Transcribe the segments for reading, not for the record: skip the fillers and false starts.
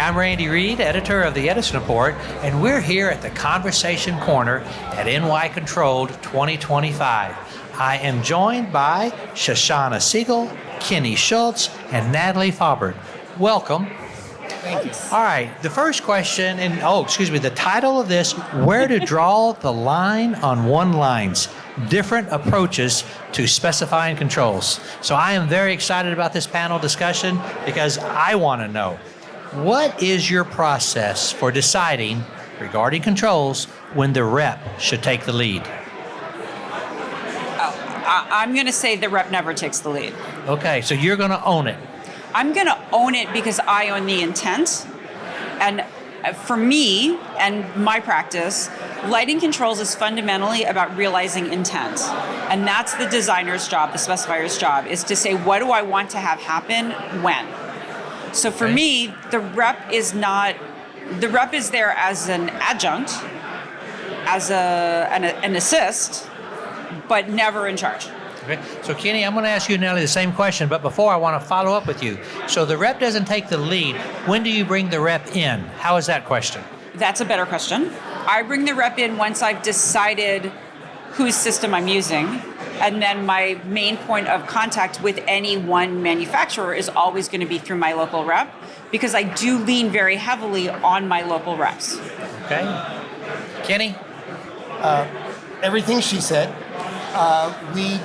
I'm Randy Reid, editor of the Edison Report, and we're here at the Conversation Corner at NYControlled 2025. I am joined by Shoshanna Segal, Kenny Schutz, and Nathalie Faubert. Welcome. Thank you. All right, the first question, the title of this, Where to Draw the Line on One-Lines, Different Approaches to Specifying Controls. So I am very excited about this panel discussion because I want to know, what is your process for deciding, regarding controls, when the rep should take the lead? I'm going to say the rep never takes the lead. Okay, so you're going to own it. I'm going to own it because I own the intent. And for me and my practice, lighting controls is fundamentally about realizing intent. And that's the designer's job, the specifier's job, is to say, what do I want to have happen when? So for me, the rep is there as an adjunct, as an assist, but never in charge. Okay. So Kenny, I'm going to ask you, Nellie, the same question, but before I want to follow up with you. So the rep doesn't take the lead. When do you bring the rep in? How is that question? That's a better question. I bring the rep in once I've decided whose system I'm using, and then my main point of contact with any one manufacturer is always going to be through my local rep, because I do lean very heavily on my local reps. Okay. Kenny? Everything she said. We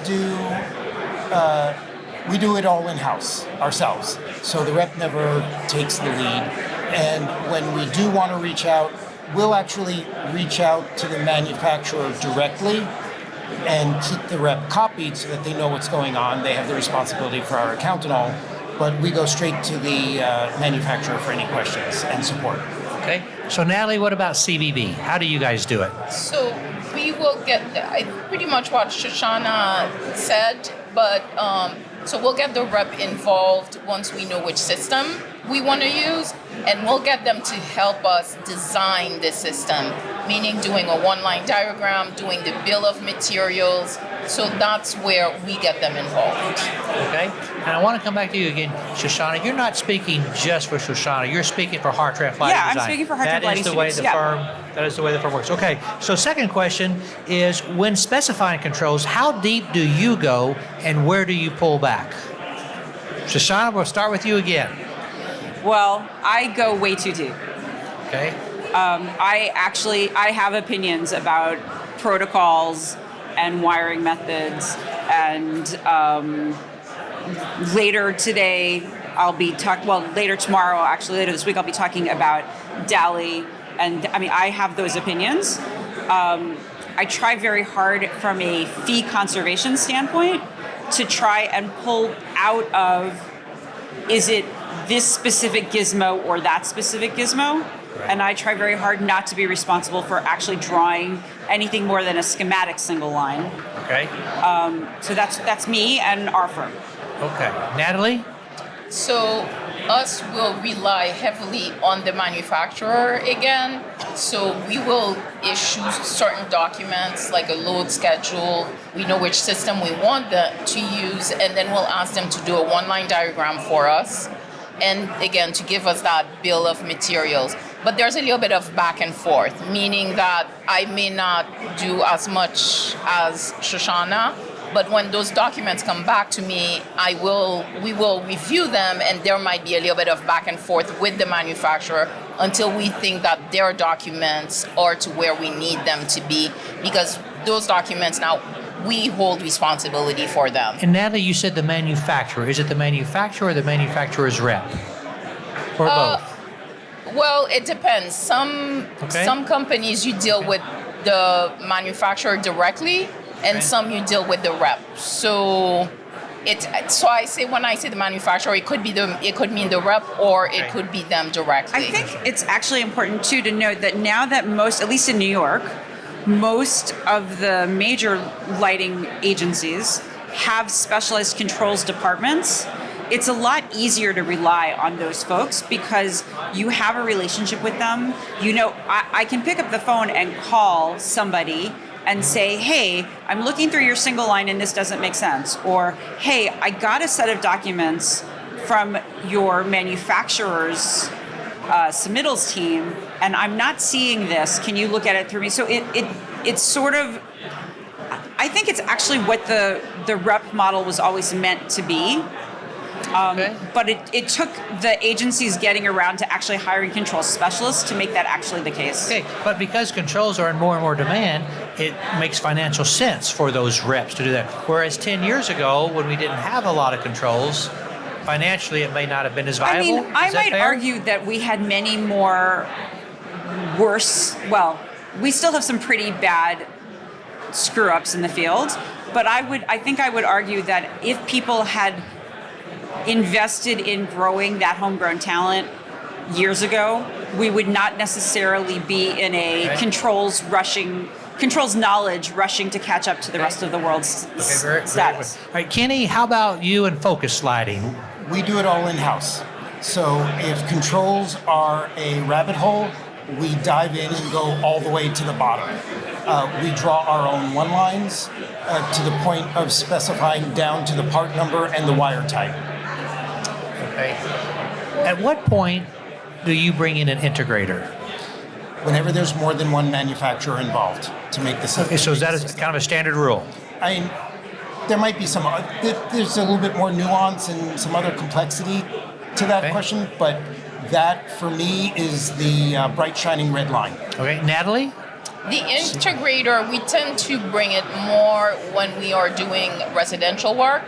do it all in-house ourselves. So the rep never takes the lead. And when we do want to reach out, we'll actually reach out to the manufacturer directly and keep the rep copied so that they know what's going on. They have the responsibility for our account and all, but we go straight to the manufacturer for any questions and support. Okay. So Natalie, what about CBB? How do you guys do it? So we will get pretty much what Shoshanna said, but so we'll get the rep involved once we know which system we want to use, and we'll get them to help us design the system, meaning doing a one-line diagram, doing the bill of materials. So that's where we get them involved. Okay. And I want to come back to you again, Shoshanna. You're not speaking just for Shoshanna. You're speaking for Hartraft Lighting Design. Yeah, I'm speaking for Hartraft Lighting Students. That is the way the firm works. Okay. So second question is, when specifying controls, how deep do you go and where do you pull back? Shoshanna, we'll start with you again. Well, I go way too deep. Okay. I have opinions about protocols and wiring methods, and later today later tomorrow, actually later this week, I'll be talking about DALI, and I have those opinions. I try very hard from a fee conservation standpoint to try and pull out of, is it this specific gizmo or that specific gizmo? Right. And I try very hard not to be responsible for actually drawing anything more than a schematic single line. Okay. So that's me and our firm. Okay. Natalie? So us will rely heavily on the manufacturer again. So we will issue certain documents like a load schedule. We know which system we want them to use, and then we'll ask them to do a one-line diagram for us. And again, to give us that bill of materials. But there's a little bit of back and forth, meaning that I may not do as much as Shoshanna, but when those documents come back to me, we will review them, and there might be a little bit of back and forth with the manufacturer until we think that their documents are to where we need them to be, because those documents now, we hold responsibility for them. And Natalie, you said the manufacturer. Is it the manufacturer or the manufacturer's rep? Or both? Well, it depends. Some companies you deal with the manufacturer directly, and some you deal with the rep. So I say, when I say the manufacturer, it could mean the rep, or it could be them directly. I think it's actually important too to note that now that most, at least in New York, most of the major lighting agencies have specialized controls departments. It's a lot easier to rely on those folks because you have a relationship with them. You know, I can pick up the phone and call somebody and say, hey, I'm looking through your single line and this doesn't make sense. Or, hey, I got a set of documents from your manufacturer's submittals team, and I'm not seeing this. Can you look at it through me? So it's sort of, I think it's actually what the rep model was always meant to be. But it took the agencies getting around to actually hiring control specialists to make that actually the case. Okay, but because controls are in more and more demand, it makes financial sense for those reps to do that. Whereas 10 years ago, when we didn't have a lot of controls, financially it may not have been as I viable. mean, I Is that might fair? argue that we had many more we still have some pretty bad screw ups in the field, but I think I would argue that if people had invested in growing that homegrown talent years ago, we would not necessarily be in a controls knowledge rushing to catch up to the rest of the world's status. All right, Kenny, how about you and focus sliding? We do it all in-house. So if controls are a rabbit hole, we dive in and go all the way to the bottom. We draw our own one lines to the point of specifying down to the part number and the wire type. Okay. At what point do you bring in an integrator? Whenever there's more than one manufacturer involved to make the system. Okay, so is that kind of a standard rule? I mean, there might be some, there's a little bit more nuance and some other complexity to that question, but that for me is the bright shining red line. Okay, Natalie? The integrator, we tend to bring it more when we are doing residential work,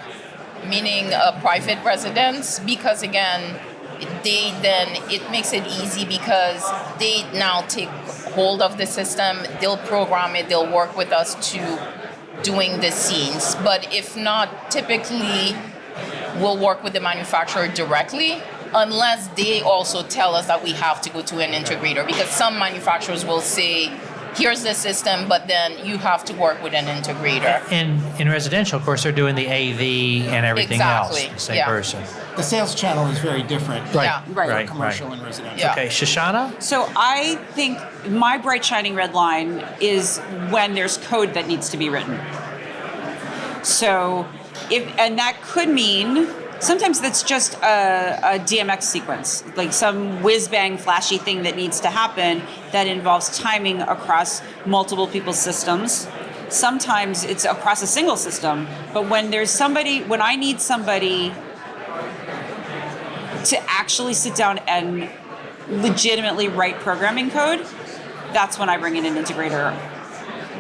meaning a private residence, because again, it makes it easy because they now take hold of the system, they'll program it, they'll work with us to doing the scenes. But if not, typically we'll work with the manufacturer directly unless they also tell us that we have to go to an integrator, because some manufacturers will say, here's the system, but then you have to work with an integrator. In residential, of course, they're doing the AV and everything Exactly, else, the same yeah. person. The sales channel is very different. Right, Yeah. Right. Commercial and residential. Yeah. Okay, Shoshana? So I think my bright shining red line is when there's code that needs to be written. So and that could mean sometimes that's just a DMX sequence, like some whiz-bang flashy thing that needs to happen that involves timing across multiple people's systems. Sometimes it's across a single system, but when I need somebody to actually sit down and legitimately write programming code, that's when I bring in an integrator.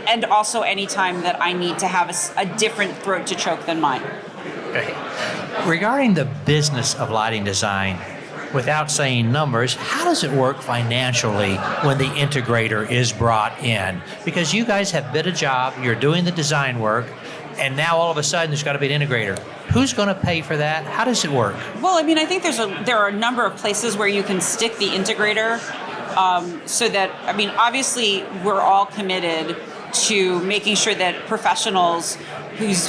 And also anytime that I need to have a different throat to choke than mine. Okay. Regarding the business of lighting design, without saying numbers, how does it work financially when the integrator is brought in? Because you guys have bid a job, you're doing the design work, and now all of a sudden there's got to be an integrator. Who's going to pay for that? How does it work? Well, I mean, I think there are a number of places where you can stick the integrator so that, I mean, obviously we're all committed to making sure that professionals whose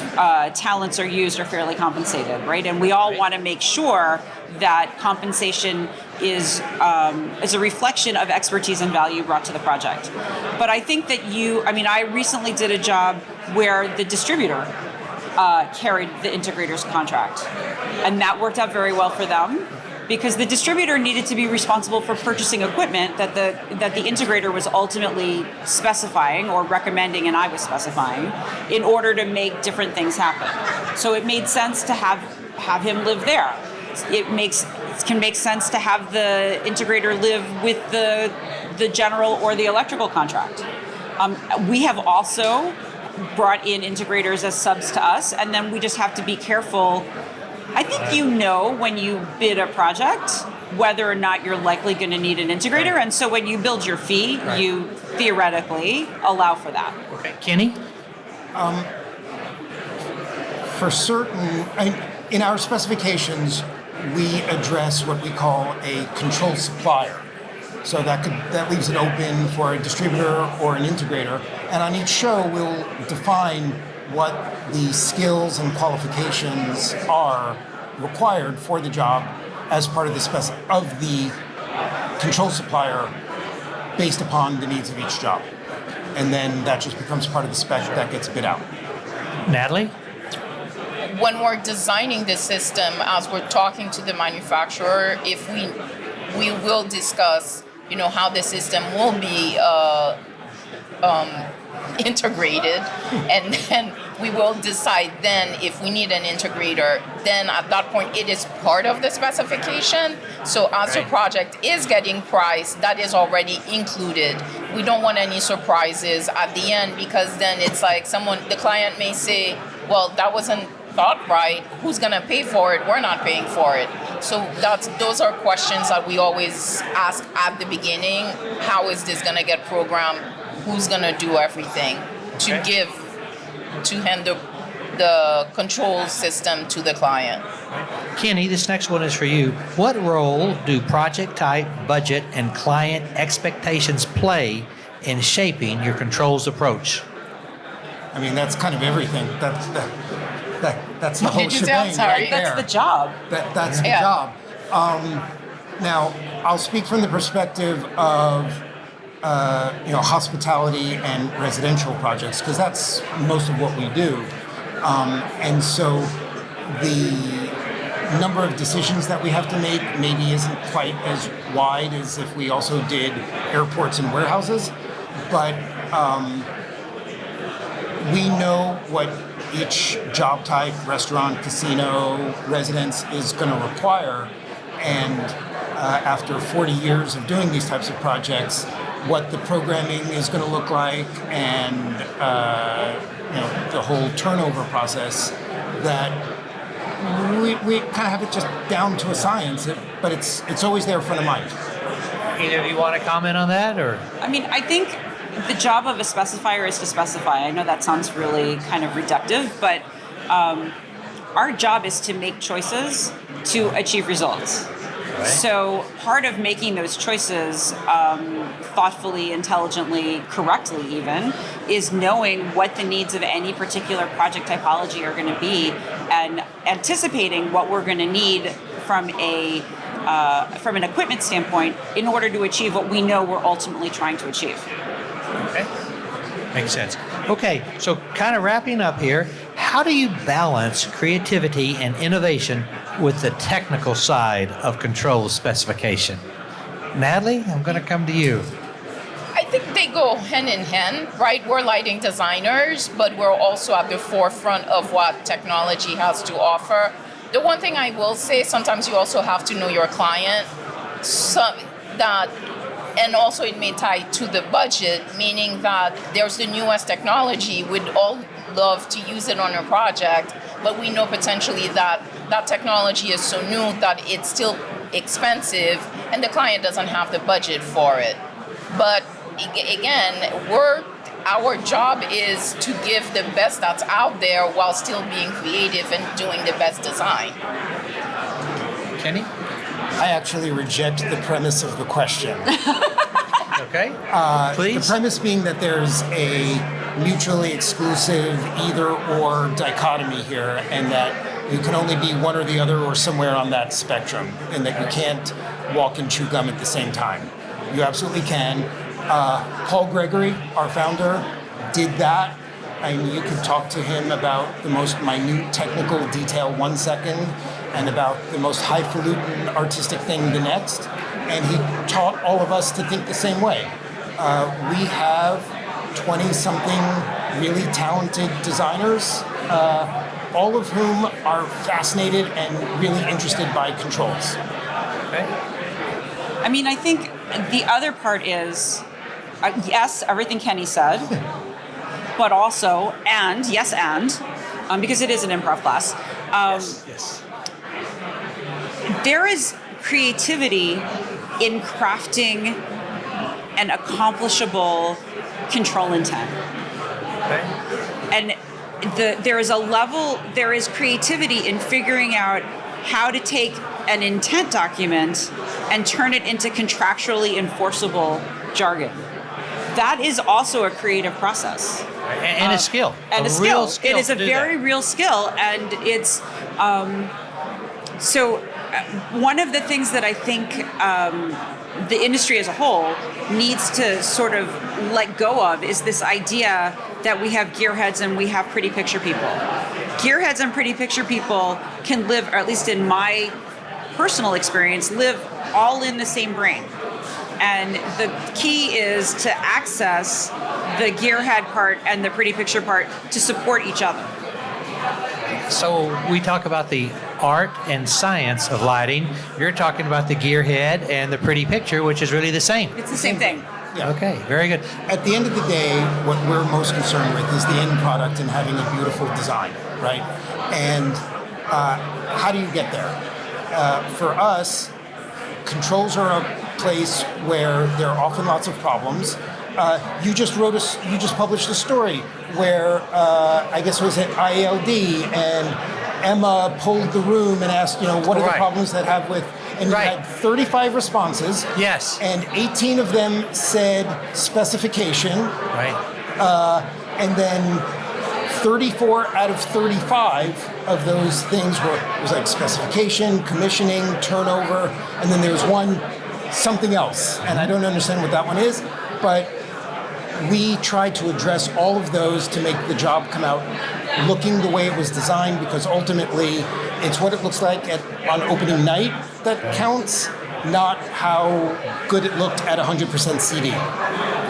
talents are used are fairly compensated, right? And we all want to make sure that compensation is a reflection of expertise and value brought to the project. But I think that I recently did a job where the distributor carried the integrator's contract. And that worked out very well for them because the distributor needed to be responsible for purchasing equipment that the integrator was ultimately specifying or recommending, and I was specifying, in order to make different things happen. So it made sense to have him live there. It can make sense to have the integrator live with the general or the electrical contract. We have also brought in integrators as subs to us, and then we just have to be careful. I think when you bid a project whether or not you're likely going to need an integrator, and so when you build your fee, you theoretically allow for that. Okay, Kenny? For certain, in our specifications, we address what we call a control supplier. So that leaves it open for a distributor or an integrator. And on each show, we'll define what the skills and qualifications are required for the job as part of the control supplier based upon the needs of each job. And then that just becomes part of the spec that gets bid out. Natalie? When we're designing the system, as we're talking to the manufacturer, if we will discuss, how the system will be integrated, and then we will decide then if we need an integrator. Then at that point it is part of the specification. So as the project is getting priced, that is already included. We don't want any surprises at the end, because then it's like the client may say, well, that wasn't thought right, who's gonna pay for it? We're not paying for it. So those are questions that we always ask at the beginning. How is this gonna get programmed? Who's gonna do everything to hand the control system to the client? Kenny, this next one is for you. What role do project type, budget, and client expectations play in shaping your controls approach? I mean, that's kind of everything. That's the whole Did you tell? shebang Sorry. right there. That's the job. That's the Yeah. job. Now, I'll speak from the perspective of hospitality and residential projects, because that's most of what we do. And so the number of decisions that we have to make maybe isn't quite as wide as if we also did airports and warehouses, but we know what each job type, restaurant, casino, residence is going to require. And after 40 years of doing these types of projects, what the programming is going to look like, and the whole turnover process, that we kind of have it just down to a science, but it's always there front of mind. Either of you want to comment on that, or? I mean, I think the job of a specifier is to specify. I know that sounds really kind of reductive, but our job is to make choices to achieve results. Right. So part of making those choices thoughtfully, intelligently, correctly even, is knowing what the needs of any particular project typology are going to be, and anticipating what we're going to need from an equipment standpoint in order to achieve what we know we're ultimately trying to achieve. Okay. Makes sense. Okay, so kind of wrapping up here, how do you balance creativity and innovation with the technical side of control specification? Natalie, I'm going to come to you. I think they go hand in hand, right? We're lighting designers, but we're also at the forefront of what technology has to offer. The one thing I will say, sometimes you also have to know your client, and also it may tie to the budget, meaning that there's the newest technology. We'd all love to use it on a project, but we know potentially that technology is so new that it's still expensive and the client doesn't have the budget for it. But again, our job is to give the best that's out there while still being creative and doing the best design. Kenny? I actually reject the premise of the question. Okay. The Please. premise being that there's a mutually exclusive either-or dichotomy here, and that you can only be one or the other or somewhere on that spectrum, and that you can't walk and chew gum at the same time. You absolutely can. Paul Gregory, our founder, did that. And you could talk to him about the most minute technical detail 1 second, and about the most highfalutin artistic thing the next. And he taught all of us to think the same way. We have 20-something really talented designers, all of whom are fascinated and really interested by controls. Okay. I mean, I think the other part is, yes, everything Kenny said, but also, because it is an improv class, Yes. there is creativity in crafting an accomplishable control intent. Okay. And there is creativity in figuring out how to take an intent document and turn it into contractually enforceable jargon. That is also a creative process. And a skill. And a real skill. It is a to do very that. real skill. And it's, one of the things that I think the industry as a whole needs to sort of let go of is this idea that we have gearheads and we have pretty picture people. Gearheads and pretty picture people can live, or at least in my personal experience live all in the same brain. And the key is to access the gearhead part and the pretty picture part to support each other. So we talk about the art and science of lighting. You're talking about the gearhead and the pretty picture, which is really the same. It's the same thing. Yeah. Okay, very good. At the end of the day, what we're most concerned with is the end product and having a beautiful design, right? And how do you get there? For us, controls are a place where there are often lots of problems. You just published a story where I guess it was at IALD, and Emma pulled the room and asked, what are the Right. problems that have with, and you Right. had 35 responses. Yes. And 18 of them said specification, Right. and then 34 out of 35 of those things was like specification, commissioning, turnover, and then there's one something else, and I don't understand what that one is, but we tried to address all of those to make the job come out looking the way it was designed, because ultimately it's what it looks like on opening night that counts, not how good it looked at 100% CD.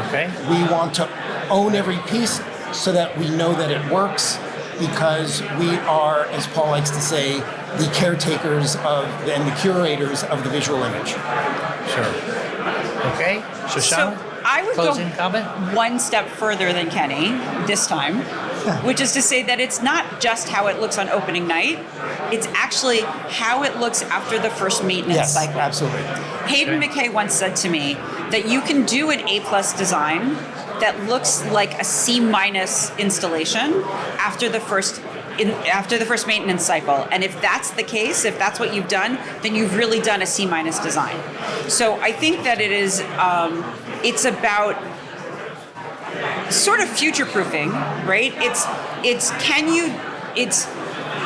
Okay. We want to own every piece so that we know that it works, because we are, as Paul likes to say, the caretakers and the curators of the visual image. Sure. Okay. Shoshana? So I would Closing go comment? one step further than Kenny this time, which is to say that it's not just how it looks on opening night, it's actually how it looks after the first maintenance Yes, cycle. absolutely. Hayden Okay. McKay once said to me that you can do an A+ design that looks like a C- installation after the first maintenance cycle. And if that's the case, if that's what you've done, then you've really done a C- design. So I think that it is, it's about sort of future-proofing, right? It's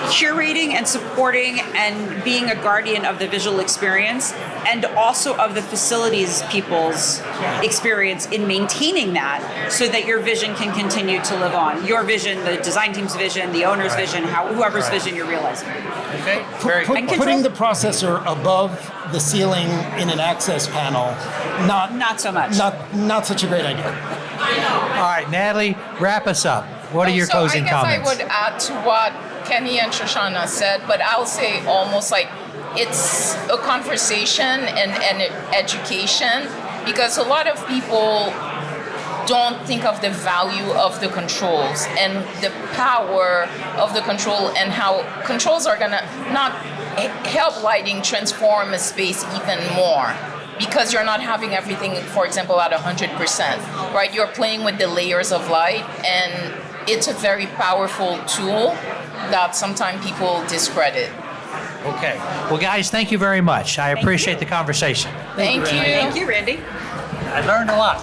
curating and supporting and being a guardian of the visual experience, and also of the facilities people's experience in maintaining that, so that your vision can continue to live on. Your vision, the design team's vision, the owner's vision, whoever's vision you're realizing. Okay. Very good. And control- Putting the processor above the ceiling in an access panel, Not so much. not such a great idea. All right, Natalie, wrap us up. What are your closing comments? I guess I would add to what Kenny and Shoshana said, but I'll say almost like it's a conversation and education, because a lot of people don't think of the value of the controls and the power of the control, and how controls are gonna not help lighting transform a space even more, because you're not having everything, for example, at 100%, right? You're playing with the layers of light, and it's a very powerful tool that sometimes people discredit. Okay. Well, guys, thank you very much. I appreciate the conversation. Thank you. Thank you, Randy. I learned a lot.